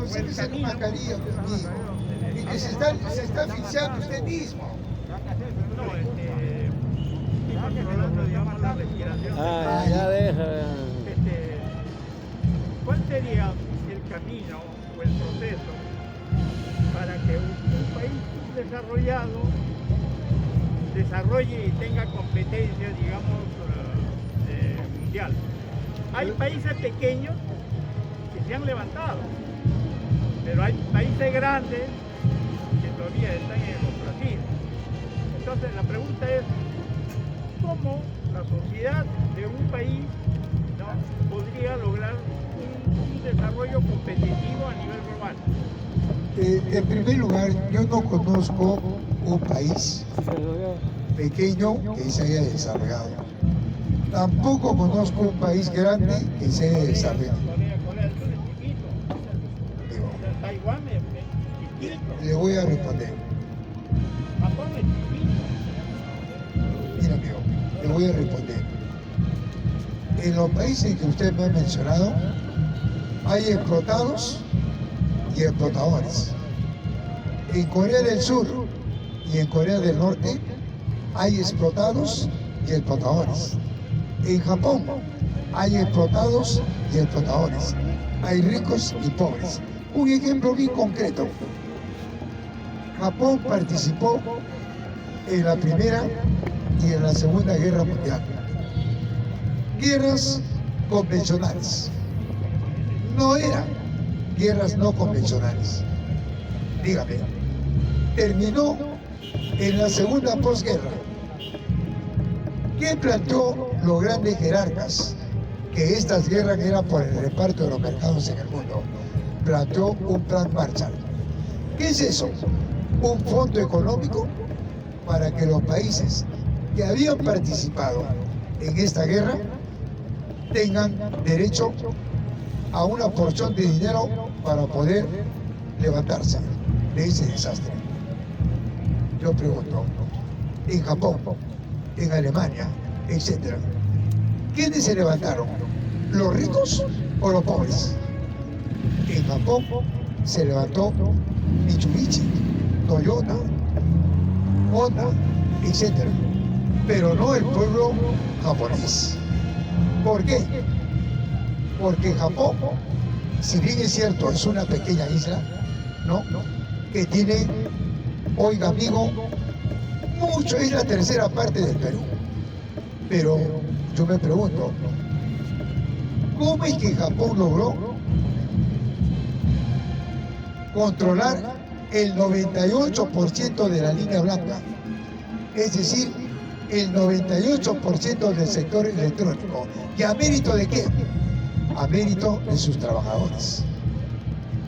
sáquese la mascarilla, amigo. Y que se está asfixiando usted mismo. No, está controlando, digamos, la respiración. Ya deja. ¿Cuál sería el camino o el proceso para que un país desarrollado desarrolle y tenga competencia, digamos, mundial? Hay países pequeños que se han levantado, pero hay países grandes que todavía están en el ostracismo. Entonces la pregunta es, ¿cómo la sociedad de un país, ¿no?, podría lograr un desarrollo competitivo a nivel global? En primer lugar, yo no conozco un país pequeño que se haya desarrollado. Tampoco conozco un país grande que se haya desarrollado. Corea del Sur es chiquito. Digo, Taiwán es chiquito. le voy a responder. Japón es chiquito. Mira, amigo, le voy a responder. En los países que usted me ha mencionado, hay explotados y explotadores. En Corea del Sur y en Corea del Norte hay explotados y explotadores. En Japón hay explotados y explotadores. Hay ricos y pobres. Un ejemplo bien concreto. Japón participó en la Primera y en la Segunda Guerra Mundial. Guerras convencionales. No eran guerras no convencionales. Dígame, terminó en la segunda posguerra. ¿Qué planteó los grandes jerarcas? Que estas guerras eran por el reparto de los mercados en el mundo. Planteó un plan Marshall. ¿Qué es eso? Un fondo económico para que los países que habían participado en esta guerra tengan derecho a una porción de dinero para poder levantarse de ese desastre. Yo pregunto, en Japón, en Alemania, etc., ¿quiénes se levantaron? ¿Los ricos o los pobres? En Japón se levantó Mitsubishi, Toyota, Honda, etc., pero no el pueblo japonés. ¿Por qué? Porque Japón, si bien es cierto, es una pequeña isla, ¿no?, que tiene, oiga amigo, mucho, es la tercera parte del Perú. Pero yo me pregunto, ¿cómo es que Japón logró controlar el 98% de la línea blanca? Es decir, el 98% del sector electrónico. ¿Y a mérito de qué? A mérito de sus trabajadores.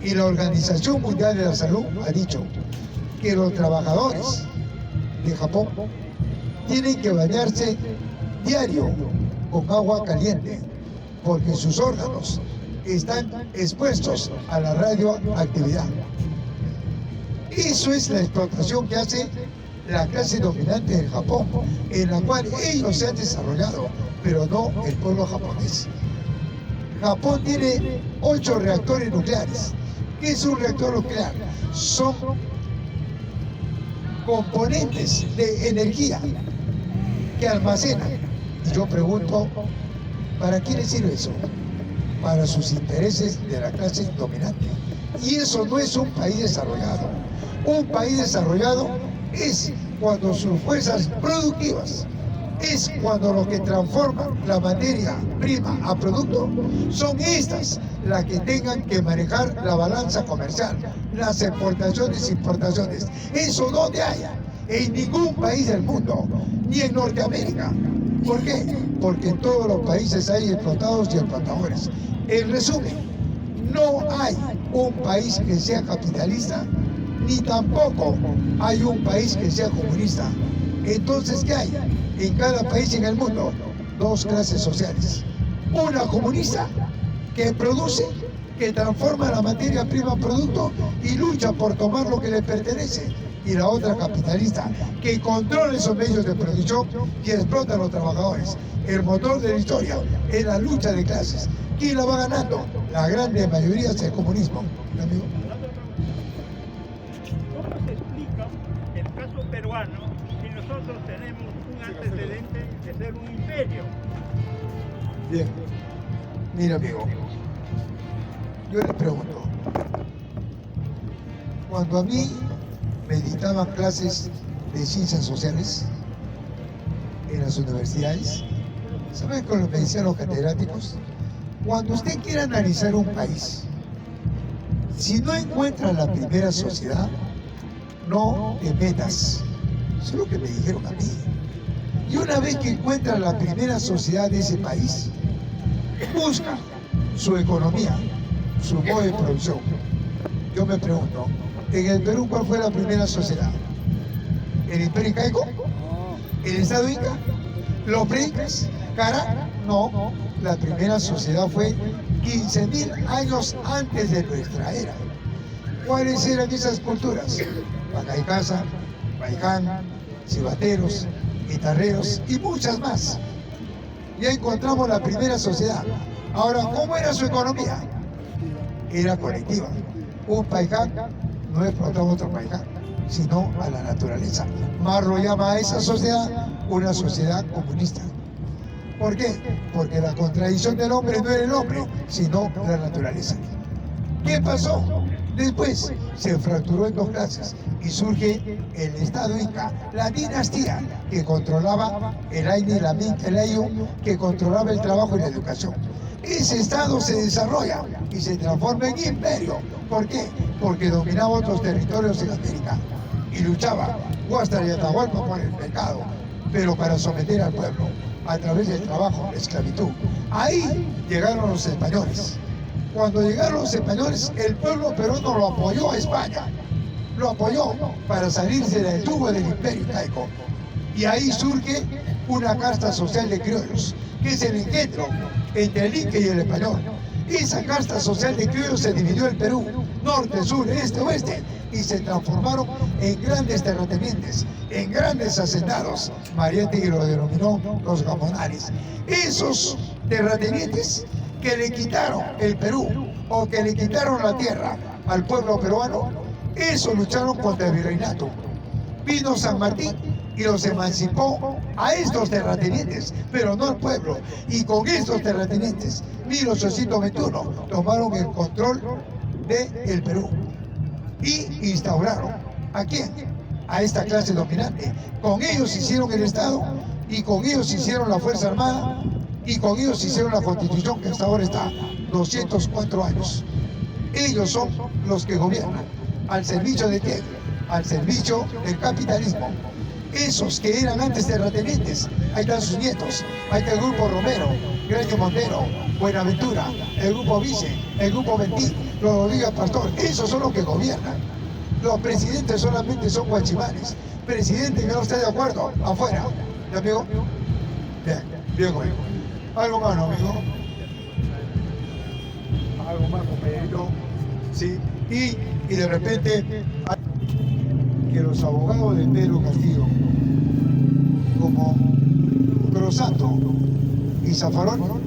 Y la Organización Mundial de la Salud ha dicho que los trabajadores de Japón tienen que bañarse diario con agua caliente porque sus órganos están expuestos a la radioactividad. Eso es la explotación que hace la clase dominante del Japón, en la cual ellos se han desarrollado, pero no el pueblo japonés. Japón tiene 8 reactores nucleares. ¿Qué es un reactor nuclear? Son componentes de energía que almacenan. Y yo pregunto, ¿para quién les sirve eso? Para sus intereses de la clase dominante. Y eso no es un país desarrollado. Un país desarrollado es cuando sus fuerzas productivas, es cuando lo que transforma la materia prima a producto son estas las que tengan que manejar la balanza comercial, las exportaciones e importaciones. Eso no te haya en ningún país del mundo, ni en Norteamérica. ¿Por qué? Porque en todos los países hay explotados y explotadores. En resumen, no hay un país que sea capitalista, ni tampoco hay un país que sea comunista. Entonces, ¿qué hay? En cada país en el mundo, 2 clases sociales. Una comunista que produce, que transforma la materia prima en producto y lucha por tomar lo que le pertenece. Y la otra capitalista, que controla esos medios de producción y explota a los trabajadores. El motor de la historia es la lucha de clases. ¿Quién la va ganando? la grande mayoría es el comunismo, amigo. ¿Cómo se explica el caso peruano si nosotros tenemos un antecedente de ser un imperio? Bien, mira amigo, yo le pregunto, cuando a mí me dictaban clases de ciencias sociales en las universidades, ¿saben con lo que decían los catedráticos? Cuando usted quiera analizar un país, si no encuentra la primera sociedad, no te metas. Eso es lo que me dijeron a mí. Y una vez que encuentra la primera sociedad de ese país, busca su economía, su modo de producción. Yo me pregunto, en el Perú, ¿cuál fue la primera sociedad? ¿El Imperio Incaico? ¿El Estado Inca? ¿Los pre-incas? ¿Cara? No, la primera sociedad fue 15.000 años antes de nuestra era. ¿Cuáles eran esas culturas? Pacaicasa, Paicán, cibateros, guitarreros y muchas más. Ya encontramos la primera sociedad. Ahora, ¿cómo era su economía? Era colectiva. Un paicán no explotaba a otro paicán, sino a la naturaleza. Marro llama a esa sociedad una sociedad comunista. ¿Por qué? Porque la contradicción del hombre no era el hombre, sino la naturaleza. ¿Qué pasó? Después se fracturó en dos clases y surge el Estado Inca, la dinastía que controlaba el Aini, la Minca, el Ayu, que controlaba el trabajo y la educación. Ese Estado se desarrolla y se transforma en imperio. ¿Por qué? Porque dominaba otros territorios en América y luchaba Huáscar y Atahualpa por el mercado, pero para someter al pueblo a través del trabajo, la esclavitud. Ahí llegaron los españoles. Cuando llegaron los españoles, el pueblo peruano lo apoyó a España. Lo apoyó para salirse del tubo del Imperio Incaico. Y ahí surge una casta social de criollos, que es el engendro entre el Inca y el español. Esa casta social de criollos se dividió el Perú, norte, sur, este, oeste, y se transformaron en grandes terratenientes, en grandes hacendados. Mariátegui lo denominó los gamonales. Esos terratenientes que le quitaron el Perú o que le quitaron la tierra al pueblo peruano, eso lucharon contra el virreinato. Vino San Martín y los emancipó a estos terratenientes, pero no al pueblo. Y con estos terratenientes, 1821, tomaron el control del Perú y instauraron ¿a quién? A esta clase dominante. Con ellos hicieron el Estado y con ellos hicieron la Fuerza Armada y con ellos hicieron la Constitución que hasta ahora está 204 años. Ellos son los que gobiernan. ¿Al servicio de quién? Al servicio del capitalismo. Esos que eran antes terratenientes, ahí están sus nietos. Ahí está el grupo Romero, Graño Montero, Buenaventura, el grupo Vice, el grupo Ventín, los Rodríguez Pastor. Esos son los que gobiernan. Los presidentes solamente son guachimanes. Presidente que no está de acuerdo, afuera. ¿Ya, amigo? Bien, bien, amigo. ¿Algo más, no, amigo? Algo más, compañerito. Sí. Y de repente, que los abogados de Pedro Castillo, como Crosato y Zaffarón,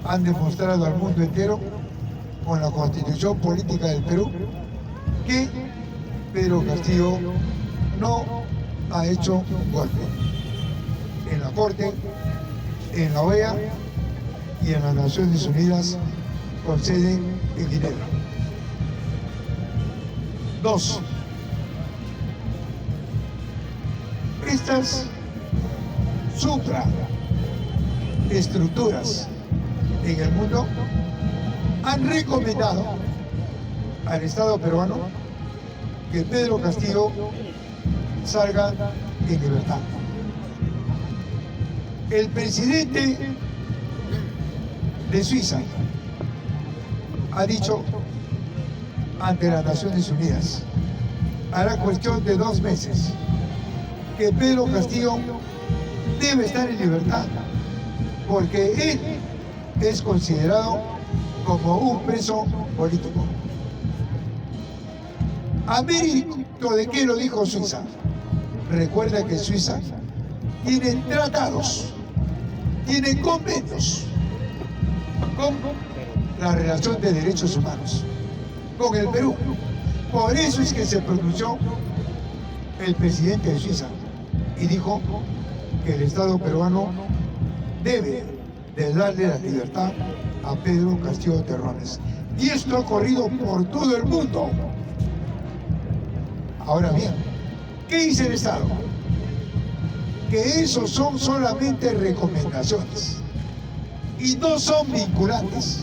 han demostrado al mundo entero con la Constitución Política del Perú que Pedro Castillo no ha hecho un golpe. En la Corte, en la OEA y en las Naciones Unidas con sede en Ginebra. 2. Estas supraestructuras en el mundo han recomendado al Estado peruano que Pedro Castillo salga en libertad. El presidente de Suiza ha dicho ante las Naciones Unidas, hará cuestión de 2 meses, que Pedro Castillo debe estar en libertad, porque él es considerado como un preso político. ¿A mérito de qué lo dijo Suiza? Recuerda que Suiza tiene tratados, tiene convenios con la relación de derechos humanos con el Perú. Por eso es que se pronunció el presidente de Suiza y dijo que el Estado peruano debe de darle la libertad a Pedro Castillo Terrones. Y esto ha corrido por todo el mundo. Ahora bien, ¿qué dice el Estado? Que esos son solamente recomendaciones y no son vinculantes.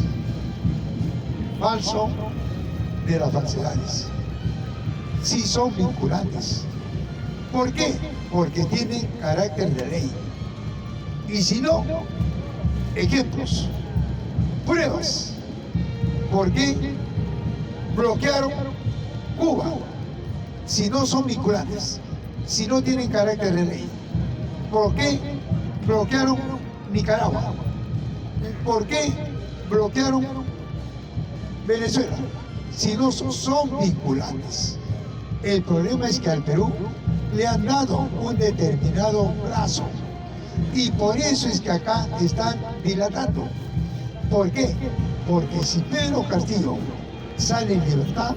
Falso de las falsedades. Sí son vinculantes. ¿Por qué? Porque tienen carácter de ley. Y si no, ejemplos, pruebas. ¿Por qué bloquearon Cuba si no son vinculantes, si no tienen carácter de ley? ¿Por qué bloquearon Nicaragua? ¿Por qué bloquearon Venezuela si no son vinculantes? El problema es que al Perú le han dado un determinado plazo y por eso es que acá están dilatando. ¿Por qué? Porque si Pedro Castillo sale en libertad,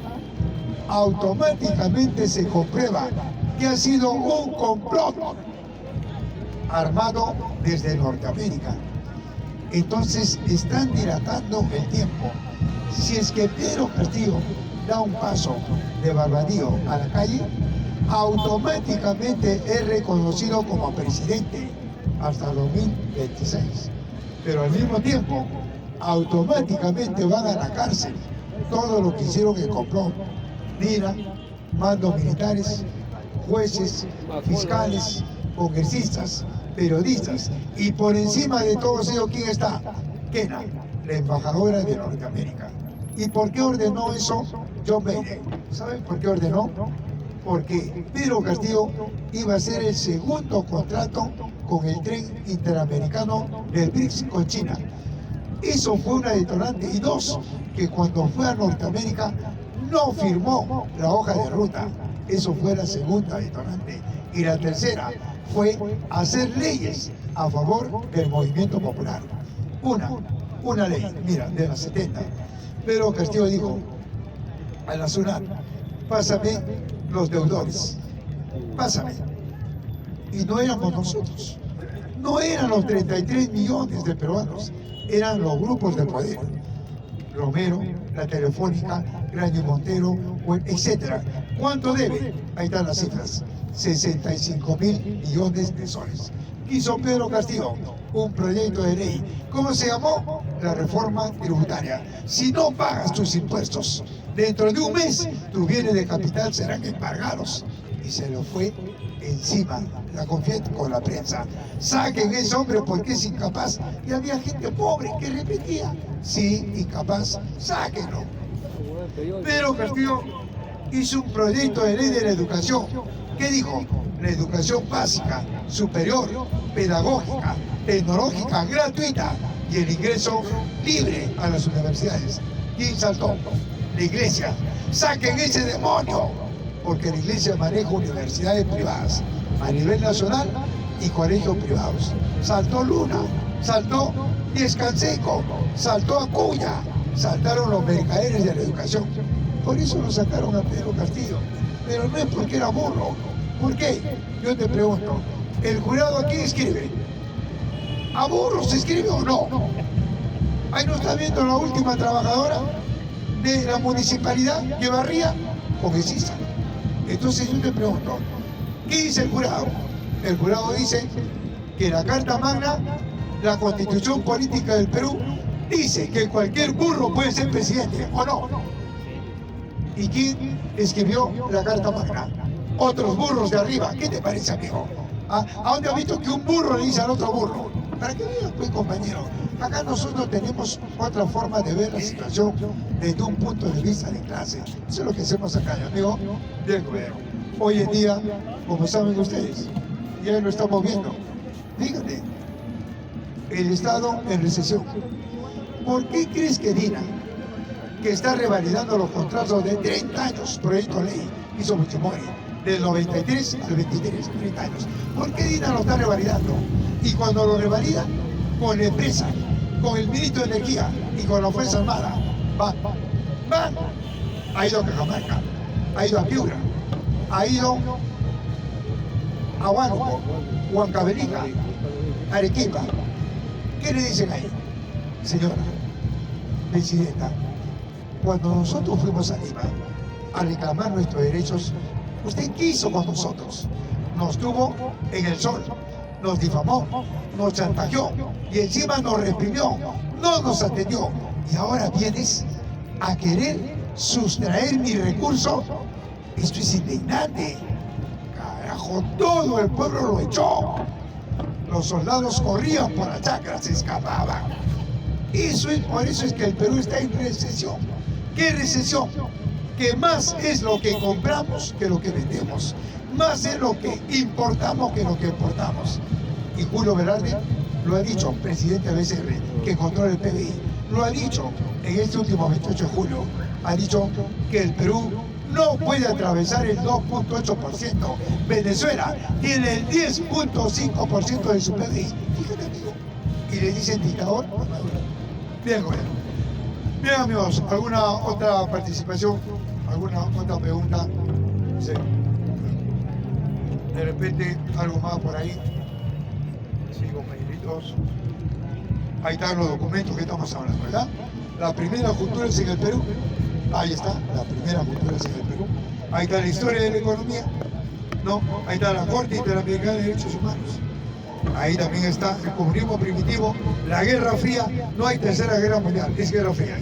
automáticamente se comprueba que ha sido un complot armado desde Norteamérica. Entonces están dilatando el tiempo. Si es que Pedro Castillo da un paso de barbadío a la calle, automáticamente es reconocido como presidente hasta 2026. Pero al mismo tiempo, automáticamente van a la cárcel todo lo que hicieron en complot. DINA, mandos militares, jueces, fiscales, congresistas, periodistas, y por encima de todos ellos, ¿quién está? Kena, la embajadora de Norteamérica. ¿Y por qué ordenó eso John Biden? ¿Saben por qué ordenó? Porque Pedro Castillo iba a hacer el segundo contrato con el tren interamericano del BRICS con China. Eso fue una detonante. Y dos, que cuando fue a Norteamérica no firmó la hoja de ruta. Eso fue la segunda detonante. Y la tercera fue hacer leyes a favor del movimiento popular. Una ley, mira, de las 70. Pedro Castillo dijo a la SUNAT: pásame los deudores, pásame. Y no éramos nosotros, no eran los 33 millones de peruanos, eran los grupos de poder. Romero, la Telefónica, Graño Montero, etc. ¿Cuánto debe? Ahí están las cifras: 65.000 millones de soles. Hizo Pedro Castillo un proyecto de ley. ¿Cómo se llamó? La reforma tributaria. Si no pagas tus impuestos, dentro de un mes tus bienes de capital serán embargados. Y se lo fue encima, la confié con la prensa. Saquen a ese hombre porque es incapaz. Y había gente pobre que repetía: sí, incapaz, sáquenlo. Pedro Castillo hizo un proyecto de ley de la educación. ¿Qué dijo? La educación básica, superior, pedagógica, tecnológica, gratuita y el ingreso libre a las universidades. ¿Quién saltó? La iglesia. Saquen ese demonio, porque la iglesia maneja universidades privadas a nivel nacional y colegios privados. Saltó Luna, saltó Díez Canseco, saltó Acuña, saltaron los mercaderes de la educación. Por eso lo sacaron a Pedro Castillo. Pero no es porque era burro. ¿Por qué? Yo te pregunto, ¿el jurado aquí escribe? ¿A burro se escribe o no? Ahí no está viendo la última trabajadora de la municipalidad que barría, congresista. Entonces yo te pregunto, ¿qué dice el jurado? El jurado dice que la Carta Magna, la Constitución Política del Perú, dice que cualquier burro puede ser presidente, ¿o no? ¿Y quién escribió la Carta Magna? Otros burros de arriba. ¿Qué te parece, amigo? ¿A dónde has visto que un burro le dice al otro burro? Para que vean, pues, compañero, acá nosotros tenemos otra forma de ver la situación desde un punto de vista de clase. Eso es lo que hacemos acá, amigo del gobierno. Hoy en día, como saben ustedes, ya lo estamos viendo. Díganme, el Estado en recesión. ¿Por qué crees que DINA, que está revalidando los contratos de 30 años, proyecto de ley, hizo Fujimori, del 93 al 23, 30 años? ¿Por qué DINA lo está revalidando? Y cuando lo revalida con la empresa con el ministro de Energía y con la Fuerza Armada. Van. Ha ido a Cajamarca, ha ido a Piura, ha ido a Huánuco, Huancavelica, Arequipa. ¿Qué le dicen ahí? Señora Presidenta, cuando nosotros fuimos a Lima a reclamar nuestros derechos, usted quiso con nosotros, nos tuvo en el sol, nos difamó, nos chantajeó y encima nos reprimió, no nos atendió. Y ahora vienes a querer sustraer mi recurso. Esto es indignante. Carajo, todo el pueblo lo echó. Los soldados corrían por las chacras, se escapaban. Por eso es que el Perú está en recesión. ¿Qué recesión? Que más es lo que compramos que lo que vendemos. Más es lo que importamos que lo que exportamos. Y Julio Velarde lo ha dicho, presidente del BCR, que controla el PBI. Lo ha dicho en este último 28 de julio. Ha dicho que el Perú no puede atravesar el 2.8%. Venezuela tiene el 10.5% de su PBI. Fíjate, amigo. Y le dicen dictador. Bien, gobierno. Bien, amigos, ¿alguna otra participación? ¿Alguna otra pregunta? Sí. De repente, algo más por ahí. Sí, compañeritos. Ahí están los documentos que estamos hablando, ¿verdad? La primera cultura es en el Perú. Ahí está, la primera cultura es en el Perú. Ahí está la historia de la economía. No, ahí está la Corte Interamericana de Derechos Humanos. Ahí también está el comunismo primitivo, la Guerra Fría. No hay tercera guerra mundial, es Guerra Fría.